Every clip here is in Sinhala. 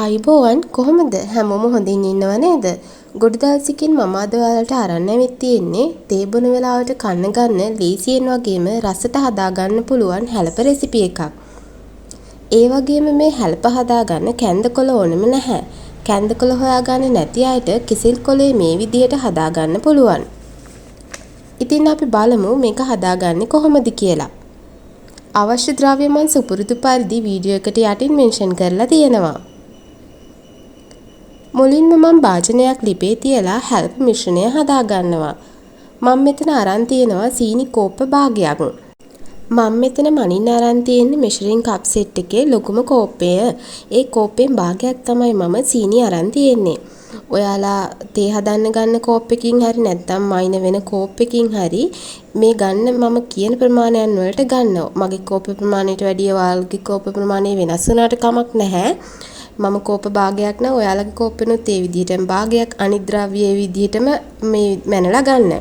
ආයිබෝවන් කොහොමද හැමෝම හොඳින් ඉන්නව නේද? ගොඩ දවසකින් මම අද ඔයාලට අරන් ඇවිත් තියෙන්නේ තේ බොන වෙලාවට කන්න ගන්න ලීසියෙන් වගේම රසට හදාගන්න පුළුවන් හැලප රෙසිපි එකක්. ඒ වගේම මේ හැලප හදාගන්න කැන්දකොළ ඕනෙම නැහැ. කැන්දකොළ හොයාගන්න නැති අයට කිසිල් කොළේ මේ විදිහට හදාගන්න පුළුවන්. ඉතින් අපි බලමු මේක හදාගන්නේ කොහොමද කියලා. අවශ්‍ය ද්‍රව්‍ය මම සුපුරුදු පරිදි වීඩියෝ එකට යටින් මෙන්ෂන් කරලා තියෙනවා. මුලින්ම මම භාජනයක් ලිපේ තියලා හැල්ප මිශ්‍රණය හදාගන්නවා. මම මෙතන අරන් තියෙනවා සීනි කෝප්ප භාගයක්. මම මෙතන මනින්න අරන් තියෙන්නේ මෙෂරින් කප් සෙට් එකේ ලොකුම කෝප්පය. ඒ කෝප්පෙන් භාගයක් තමයි මම සීනි අරන් තියෙන්නේ. ඔයාලා තේ හදන්න ගන්න කෝප්පකින් හරි නැත්නම් මයින වෙන කෝප්පකින් හරි මේ ගන්න මම කියන ප්‍රමාණයන් වලට ගන්නවා. මගේ කෝප්ප ප්‍රමාණයට වැඩිය ඔයාලගේ කෝප්ප ප්‍රමාණය වෙනස් වුණාට කමක් නැහැ. මම කෝප්ප භාගයක් නම් ඔයාලගේ කෝප්පෙනුත් ඒ විදිහටම භාගයක් අනිත් ද්‍රව්‍ය ඒ විදිහටම මේ මැනලා ගන්න.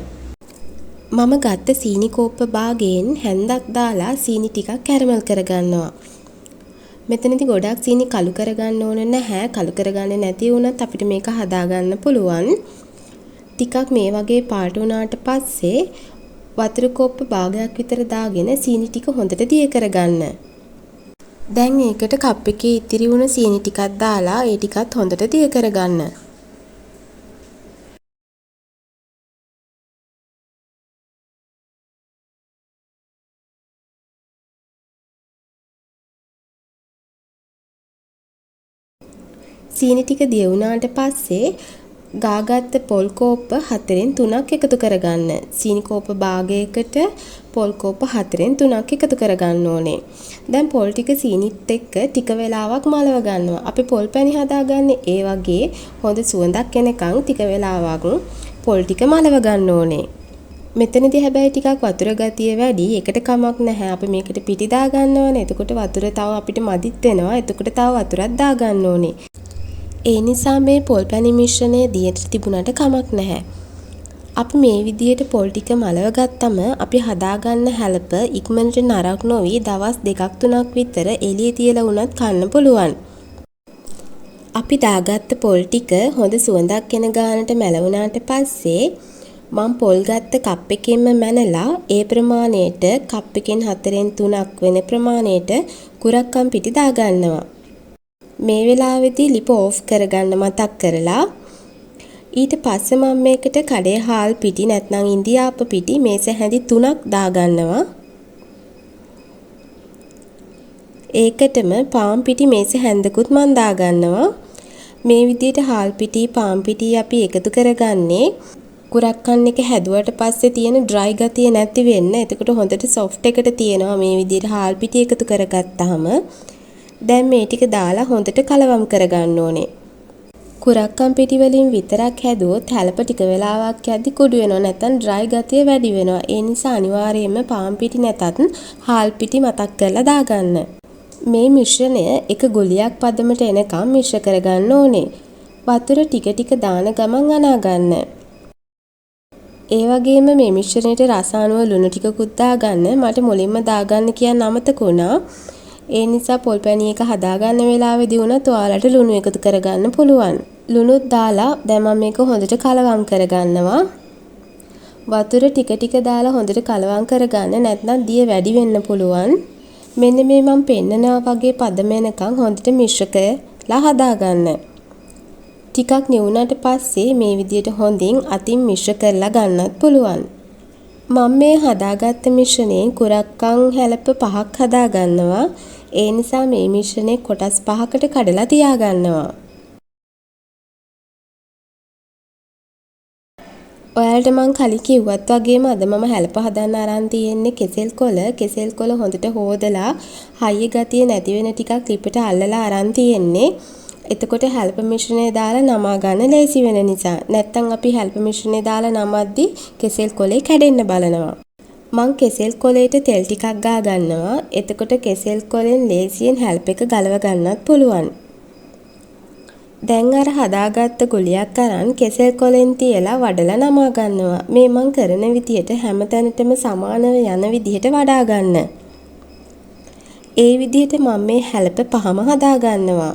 මම ගත්ත සීනි කෝප්ප භාගයෙන් හැන්දක් දාලා සීනි ටිකක් කැරමල් කරගන්නවා. මෙතනදී ගොඩක් සීනි කළු කරගන්න ඕන නැහැ. කළු කරගන්නේ නැති වුණත් අපිට මේක හදාගන්න පුළුවන්. ටිකක් මේ වගේ පාට වුණාට පස්සේ වතුර කෝප්ප භාගයක් විතර දාගෙන සීනි ටික හොඳට දිය කරගන්න. දැන් ඒකට කප් එකේ ඉතිරි වුණ සීනි ටිකක් දාලා ඒ ටිකත් හොඳට දිය කරගන්න. සීනි ටික දිය වුණාට පස්සේ ගාගත්ත පොල් කෝප්ප 4න් 3ක් එකතු කරගන්න. සීනි කෝප්ප භාගයකට පොල් කෝප්ප 4න් 3ක් එකතු කරගන්න ඕනේ. දැන් පොල් ටික සීනිත් එක්ක ටික වෙලාවක් මලව ගන්නවා. අපි පොල් පැණි හදාගන්නේ ඒ වගේ හොඳ සුවඳක් එනකන් ටික වෙලාවක් පොල් ටික මලව ගන්න ඕනේ. මෙතනදී හැබැයි ටිකක් වතුර ගතිය වැඩි. ඒකට කමක් නැහැ. අපි මේකට පිටි දා ගන්නවනේ. එතකොට වතුර තව අපිට මදිත් වෙනවා. එතකොට තව වතුරක් දා ගන්න ඕනේ. ඒ නිසා මේ පොල් පැණි මිශ්‍රණය දියට තිබුණාට කමක් නැහැ. අපි මේ විදියට පොල් ටික මලව ගත්තම අපි හදාගන්න හැලප ඉක්මනට නරක් නොවි දවස් 2-3ක් විතර එළියේ තියලා වුණත් කන්න පුළුවන්. අපි දාගත්ත පොල් ටික හොඳ සුවඳක් එන ගානට මැලවුණාට පස්සේ මම පොල් ගත්ත කප් එකෙන්ම මැනලා ඒ ප්‍රමාණයට කප් එකෙන් 4න් 3ක් වෙන ප්‍රමාණයට කුරක්කම් පිටි දාගන්නවා. මේ වෙලාවේදී ලිප ඕෆ් කරගන්න මතක් කරලා ඊට පස්සේ මම මේකට කඩේ හාල් පිටි නැත්නම් ඉන්දියාප්ප පිටි මේස හැඳි 3ක් දාගන්නවා. ඒකටම පාන් පිටි මේස හැන්දකුත් මම දාගන්නවා. මේ විදිහට හාල් පිටි පාන් පිටි අපි එකතු කරගන්නේ කුරක්කන් එක හැදුවට පස්සේ තියෙන ඩ්‍රයි ගතිය නැති වෙන්න. එතකොට හොඳට සොෆ්ට් එකට තියෙනවා මේ විදිහට හාල් පිටි එකතු කරගත්තාම. දැන් මේ ටික දාලා හොඳට කලවම් කරගන්න ඕනේ. කුරක්කම් පිටි වලින් විතරක් හැදුවොත් හැලප ටික වෙලාවක් යද්දි කුඩු වෙනවා නැත්නම් ඩ්‍රයි ගතිය වැඩි වෙනවා. ඒ නිසා අනිවාර්යයෙන්ම පාන් පිටි නැතත් හාල් පිටි මතක් කරලා දාගන්න. මේ මිශ්‍රණය එක ගුලියක් පදමට එනකම් මිශ්‍ර කරගන්න ඕනේ. වතුර ටික ටික දාන ගමන් අනා ගන්න. ඒ වගේම මේ මිශ්‍රණයට රස අනුව ලුණු ටිකකුත් දාගන්න. මට මුලින්ම දාගන්න කියන්න අමතක වුණා. ඒ නිසා පොල් පැණි එක හදාගන්න වෙලාවෙදී වුණත් ඔයාලට ලුණු එකතු කරගන්න පුළුවන්. ලුණුත් දාලා දැන් මම මේක හොඳට කලවම් කරගන්නවා. වතුර ටික ටික දාලා හොඳට කලවම් කරගන්න නැත්නම් දිය වැඩි වෙන්න පුළුවන්. මෙන්න මේ මම පෙන්නනවා වගේ පදම එනකන් හොඳට මිශ්‍ර කරලා හදාගන්න. ටිකක් නිවුණාට පස්සේ මේ විදියට හොඳින් අතින් මිශ්‍ර කරලා ගන්නත් පුළුවන්. මම මේ හදාගත්ත මිශ්‍රණයෙන් කුරක්කන් හැලප 5ක් හදාගන්නවා. ඒ නිසා මේ මිශ්‍රණය කොටස් 5කට කඩලා තියාගන්නවා. ඔයාලට මම කලින් කිව්වත් වගේම අද මම හැලප හදන්න අරන් තියෙන්නේ කෙසෙල් කොළ. කෙසෙල් කොළ හොඳට හොදලා හයිය ගතිය නැති වෙන ටිකක් ලිපට අල්ලලා අරන් තියෙන්නේ. එතකොට හැලප මිශ්‍රණය දාලා නමා ගන්න ලේසි වෙන නිසා. නැත්තම් අපි හැලප මිශ්‍රණය දාලා නමද්දි කෙසෙල් කොළේ කැඩෙන්න බලනවා. මං කෙසෙල් කොළේට තෙල් ටිකක් ගා ගන්නවා. එතකොට කෙසෙල් කොළෙන් ලේසියෙන් හැලප එක ගලව ගන්නත් පුළුවන්. දැන් අර හදාගත්ත ගුලියක් අරන් කෙසෙල් කොළෙන් තියලා වඩලා නමා ගන්නවා. මේ මං කරන විදියට හැමතැනටම සමානව යන විදියට වඩා ගන්න. ඒ විදිහට මම මේ හැලප පහම හදා ගන්නවා.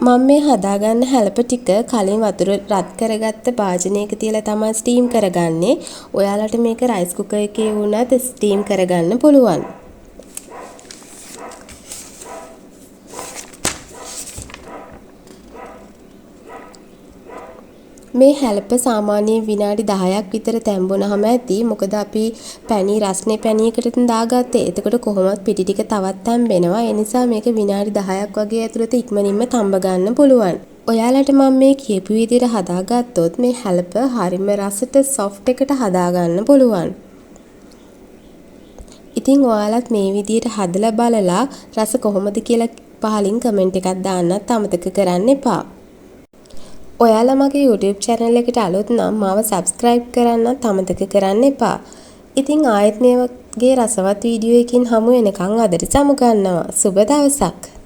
මම මේ හදාගන්න හැලප ටික කලින් වතුර රත් කරගත්ත භාජනයක තියලා තමයි ස්ටීම් කරගන්නේ. ඔයාලට මේක රයිස් කුකර් එකේ වුණත් ස්ටීම් කරගන්න පුළුවන්. මේ හැලප සාමාන්‍යයෙන් විනාඩි 10ක් විතර තැම්බුනහම ඇති. මොකද අපි පැණි රස්නේ පැණියකට දාගත්තේ. එතකොට කොහොමත් පිටි ටික තවත් තැම්බෙනවා. ඒ නිසා මේක විනාඩි 10ක් වගේ ඇතුළත ඉක්මනින්ම තඹ ගන්න පුළුවන්. ඔයාලට මම මේ කියපු විදිහට හදාගත්තොත් මේ හැලප හරිම රසට සොෆ්ට් එකට හදාගන්න පුළුවන්. ඉතින් ඔයාලත් මේ විදිහට හදලා බලලා රස කොහොමද කියලා පහලින් කමෙන්ට් එකක් දාන්නත් අමතක කරන්න එපා. ඔයාලා මගේ YouTube channel එකට අලුත් නම් මාව subscribe කරන්නත් අමතක කරන්න එපා. ඉතින් ආයෙත් මේ වගේ රසවත් වීඩියෝ එකකින් හමු වෙනකන් අදට සමු ගන්නවා. සුබ දවසක්.